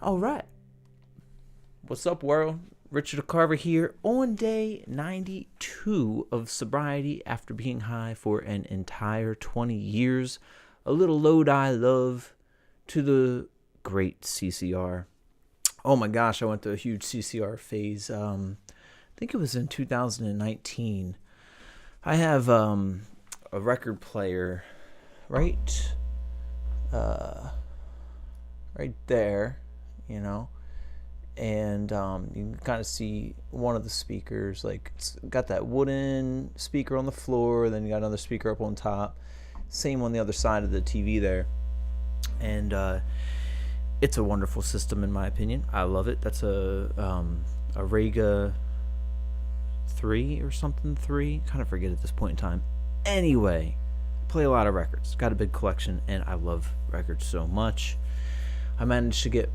All right. What's up, world? Richard Carver here on day 92 of sobriety after being high for an entire 20 years. A little Lodi love to the great CCR. Oh my gosh, I went through a huge CCR phase. I think it was in 2019. I have a record player right right there, you know, and you can kind of see one of the speakers, like it's got that wooden speaker on the floor, then you got another speaker up on top, same on the other side of the TV there, and it's a wonderful system in my opinion. I love it. That's a Rega 3 or something 3, kind of forget at this point in time. Anyway, play a lot of records, got a big collection, and I love records so much. I managed to get,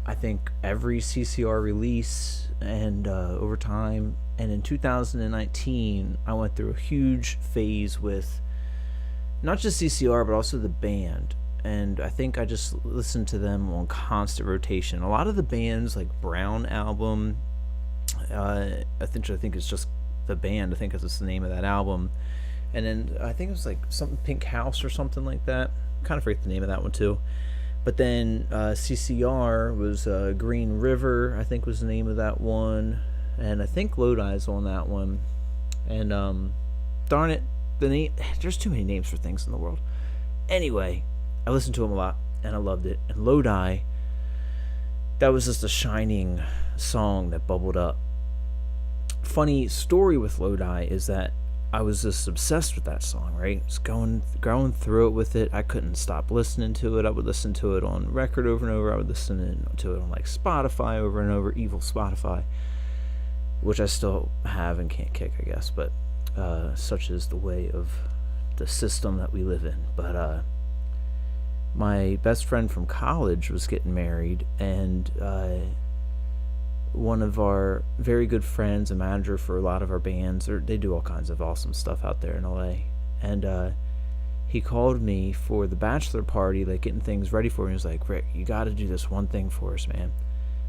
I think, every CCR release and over time. And in 2019, I went through a huge phase with not just CCR, but also the band. And I think I just listened to them on constant rotation. A lot of the bands, like Brown album, I think it's just the band. I think that's the name of that album. And then I think it was like something Pink House or something like that. Kind of forget the name of that one too. But then CCR was Green River, I think was the name of that one. And I think Lodi's on that one. And darn it, the name, there's too many names for things in the world. Anyway, I listened to them a lot and I loved it. And Lodi, that was just a shining song that bubbled up. Funny story with Lodi is that I was just obsessed with that song, right? Just going through it with it. I couldn't stop listening to it. I would listen to it on record over and over. I would listen to it on like Spotify over and over, evil Spotify, which I still have and can't kick, I guess. But such is the way of the system that we live in. But my best friend from college was getting married, and one of our very good friends, a manager for a lot of our bands, they do all kinds of awesome stuff out there in LA. And he called me for the bachelor party, like getting things ready for me. He was like, Rick, you got to do this one thing for us, man.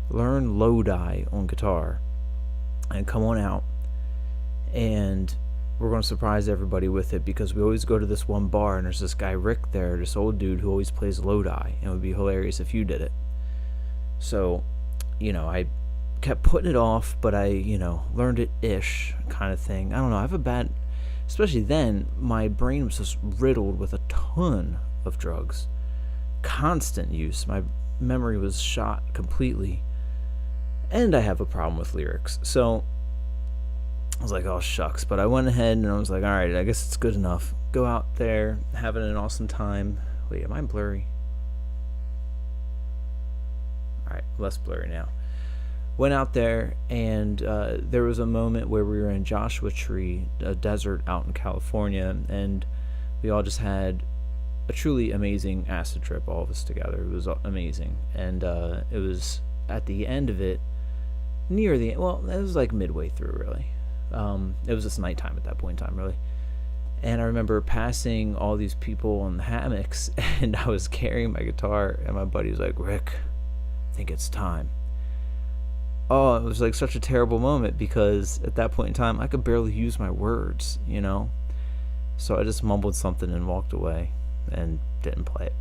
Learn Lodi on guitar and come on out. And we're going to surprise everybody with it, because we always go to this one bar and there's this guy Rick there, this old dude who always plays Lodi, and it would be hilarious if you did it. So, I kept putting it off, but I, learned it ish kind of thing. I don't know. I have a bad, especially then, my brain was just riddled with a ton of drugs, constant use. My memory was shot completely, and I have a problem with lyrics. So I was like, oh shucks. But I went ahead and I was like, all right, I guess it's good enough. Go out there, having an awesome time. Wait, am I blurry? All right, less blurry now. Went out there, and there was a moment where we were in Joshua Tree, a desert out in California, and we all just had a truly amazing acid trip, all of us together. It was amazing. And it was at the end of it, near the end, well, it was like midway through, really. It was just nighttime at that point in time, really. And I remember passing all these people on the hammocks, and I was carrying my guitar, and my buddy was like, Rick, I think it's time. Oh, it was like such a terrible moment, because at that point in time, I could barely use my words, So I just mumbled something and walked away and didn't play it.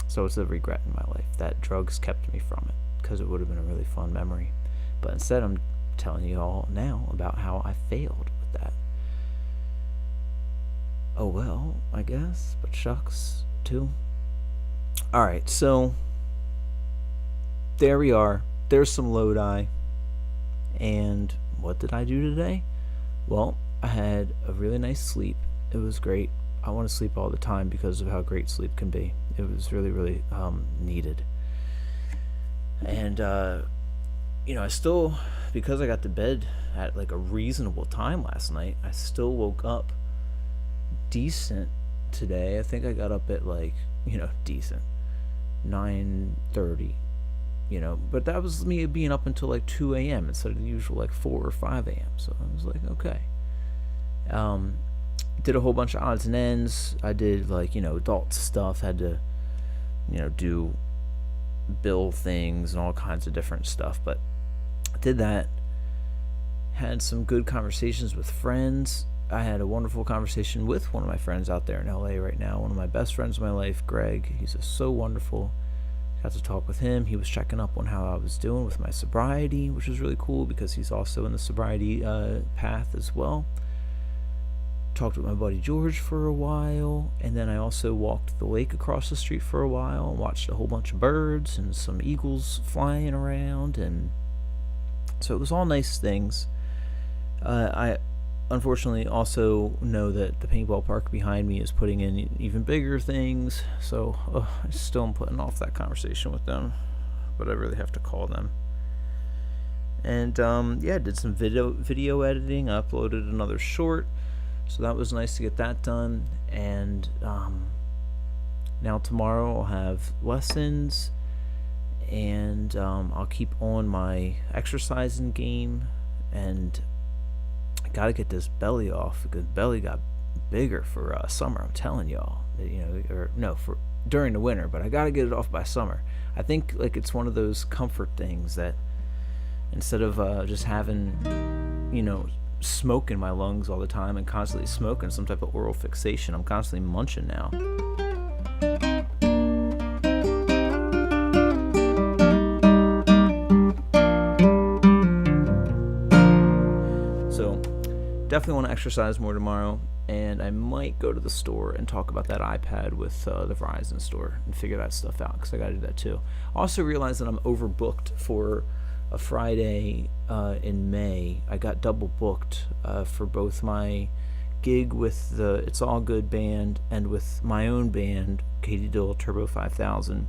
So it's a regret in my life that drugs kept me from it, because it would have been a really fun memory. But instead, I'm telling you all now about how I failed with that. Oh well, I guess, but shucks, too. Alright, so there we are. There's some Lodi. And what did I do today? Well, I had a really nice sleep. It was great. I want to sleep all the time because of how great sleep can be. It was really, really needed. And, I still, because I got to bed at like a reasonable time last night, I still woke up decent today. I think I got up at like, decent, 9:30. But that was me being up until like 2 a.m. instead of the usual like 4 or 5 a.m. So I was like, okay. Did a whole bunch of odds and ends. I did like, adult stuff. Had to, do bill things and all kinds of different stuff. But I did that. Had some good conversations with friends. I had a wonderful conversation with one of my friends out there in LA right now. One of my best friends in my life, Greg. He's just so wonderful. Got to talk with him. He was checking up on how I was doing with my sobriety, which was really cool because he's also in the sobriety path as well. Talked with my buddy George for a while, and then I also walked the lake across the street for a while and watched a whole bunch of birds and some eagles flying around, and so it was all nice things. I unfortunately also know that the paintball park behind me is putting in even bigger things, so I still am putting off that conversation with them, but I really have to call them. And yeah, I did some video editing, uploaded another short, so that was nice to get that done. And now tomorrow I'll have lessons, and I'll keep on my exercising game, and I gotta get this belly off because belly got bigger for summer. I'm telling y'all, or no, for during the winter, but I gotta get it off by summer. I think like it's one of those comfort things that instead of just having, smoke in my lungs all the time and constantly smoking some type of oral fixation, I'm constantly munching now. Definitely want to exercise more tomorrow, and I might go to the store and talk about that iPad with the Verizon store and figure that stuff out, because I got to do that too. I also realized that I'm overbooked for a Friday in May. I got double booked for both my gig with the It's All Good band and with my own band, Katie Dill Turbo 5000.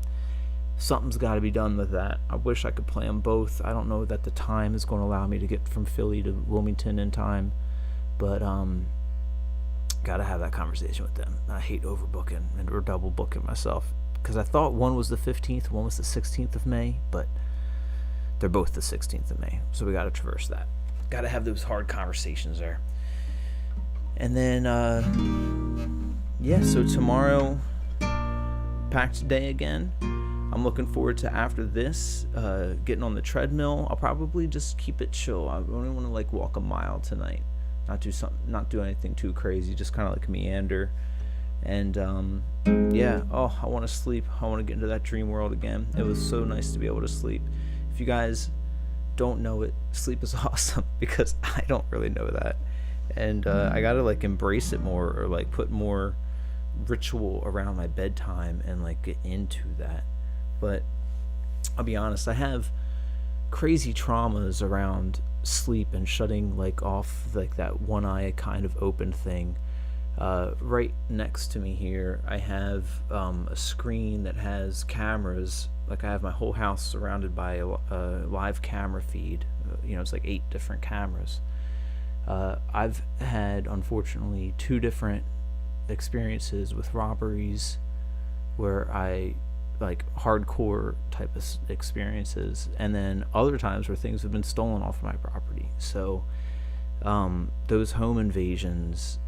Something's got to be done with that. I wish I could play them both. I don't know that the time is going to allow me to get from Philly to Wilmington in time. But gotta have that conversation with them. I hate overbooking or double booking myself, because I thought one was the 15th, one was the 16th of May, but they're both the 16th of May, so we gotta traverse that. Gotta have those hard conversations there. And then so tomorrow, packed day again. I'm looking forward to, after this, getting on the treadmill. I'll probably just keep it chill. I only want to walk a mile tonight. Not do anything too crazy, just kind of meander. And I want to sleep. I want to get into that dream world again. It was so nice to be able to sleep. If you guys don't know it, sleep is awesome, because I don't really know that. And I gotta embrace it more, or put more ritual around my bedtime and get into that. But I'll be honest, I have crazy traumas around sleep and shutting off that one eye kind of open thing. Right next to me here, I have a screen that has cameras. I have my whole house surrounded by a live camera feed. It's 8 different cameras. I've had, unfortunately, 2 different experiences with robberies where I hardcore type of experiences, and then other times where things have been stolen off of my property. So those home invasions,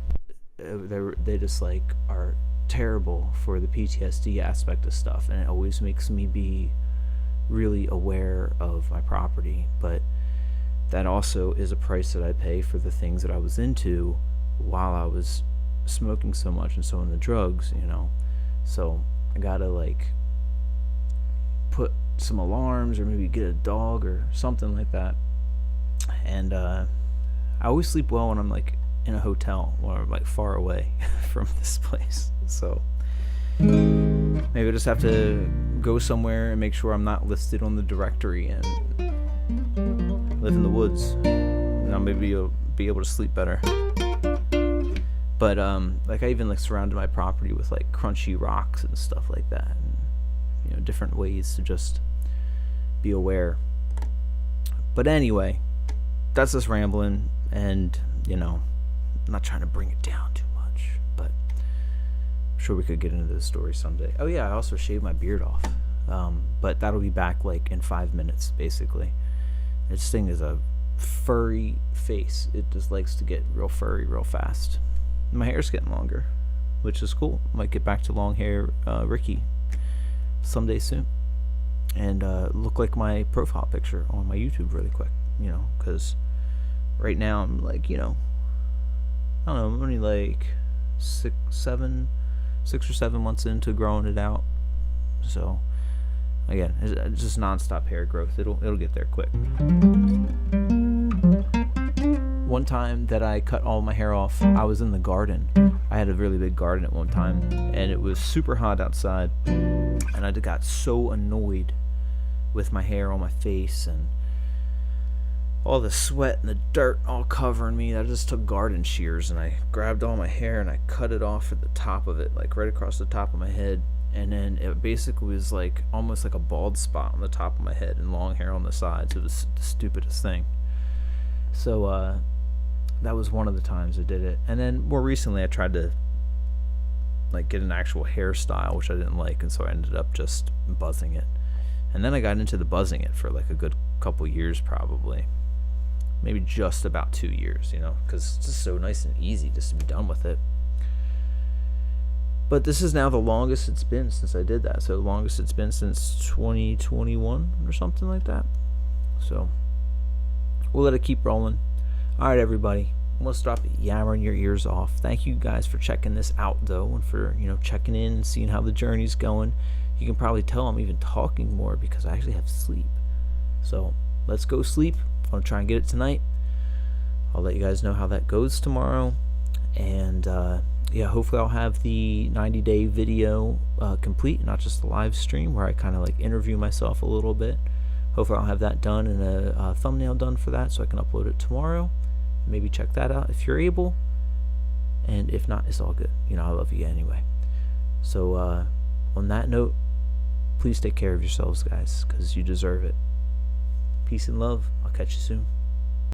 they just are terrible for the PTSD aspect of stuff, and it always makes me be really aware of my property. But that also is a price that I pay for the things that I was into while I was smoking so much and so into drugs, so I gotta put some alarms, or maybe get a dog or something like that. And I always sleep well when I'm in a hotel or far away from this place. So maybe I just have to go somewhere and make sure I'm not listed on the directory and live in the woods. Now maybe you'll be able to sleep better. But I even surrounded my property with crunchy rocks and stuff like that, and different ways to just be aware. But anyway, that's us rambling, and I'm not trying to bring it down too much, but I'm sure we could get into this story someday. Oh yeah, I also shaved my beard off, but that'll be back in 5 minutes basically. This thing is a furry face. It just likes to get real furry real fast. My hair's getting longer, which is cool. Might get back to long hair Ricky someday soon. and look like my profile picture on my YouTube really quick, because right now I'm like, I don't know, I'm only like 6 or 7 months into growing it out. So again, it's just nonstop hair growth. It'll get there quick. One time that I cut all my hair off, I was in the garden. I had a really big garden at one time, and it was super hot outside, and I got so annoyed with my hair on my face and all the sweat and the dirt all covering me. I just took garden shears and I grabbed all my hair and I cut it off at the top of it, like right across the top of my head. And then it basically was like almost like a bald spot on the top of my head and long hair on the sides. It was the stupidest thing. So that was one of the times I did it. And then more recently I tried to like get an actual hairstyle, which I didn't like, and so I ended up just buzzing it. And then I got into the buzzing it for like a good couple years, probably maybe just about 2 years, because it's just so nice and easy just to be done with it. But this is now the longest it's been since I did that. So the longest it's been since 2021 or something like that. So we'll let it keep rolling. All right, everybody. I'm going to stop yammering your ears off. Thank you guys for checking this out, though, and for, checking in and seeing how the journey's going. You can probably tell I'm even talking more because I actually have sleep. So let's go sleep. I'm going to try and get it tonight. I'll let you guys know how that goes tomorrow. And hopefully I'll have the 90-day video complete, not just the live stream where I kind of like interview myself a little bit. Hopefully I'll have that done and a thumbnail done for that so I can upload it tomorrow. Maybe check that out if you're able. And if not, it's all good. I love you anyway. So on that note, please take care of yourselves, guys, because you deserve it. Peace and love. I'll catch you soon.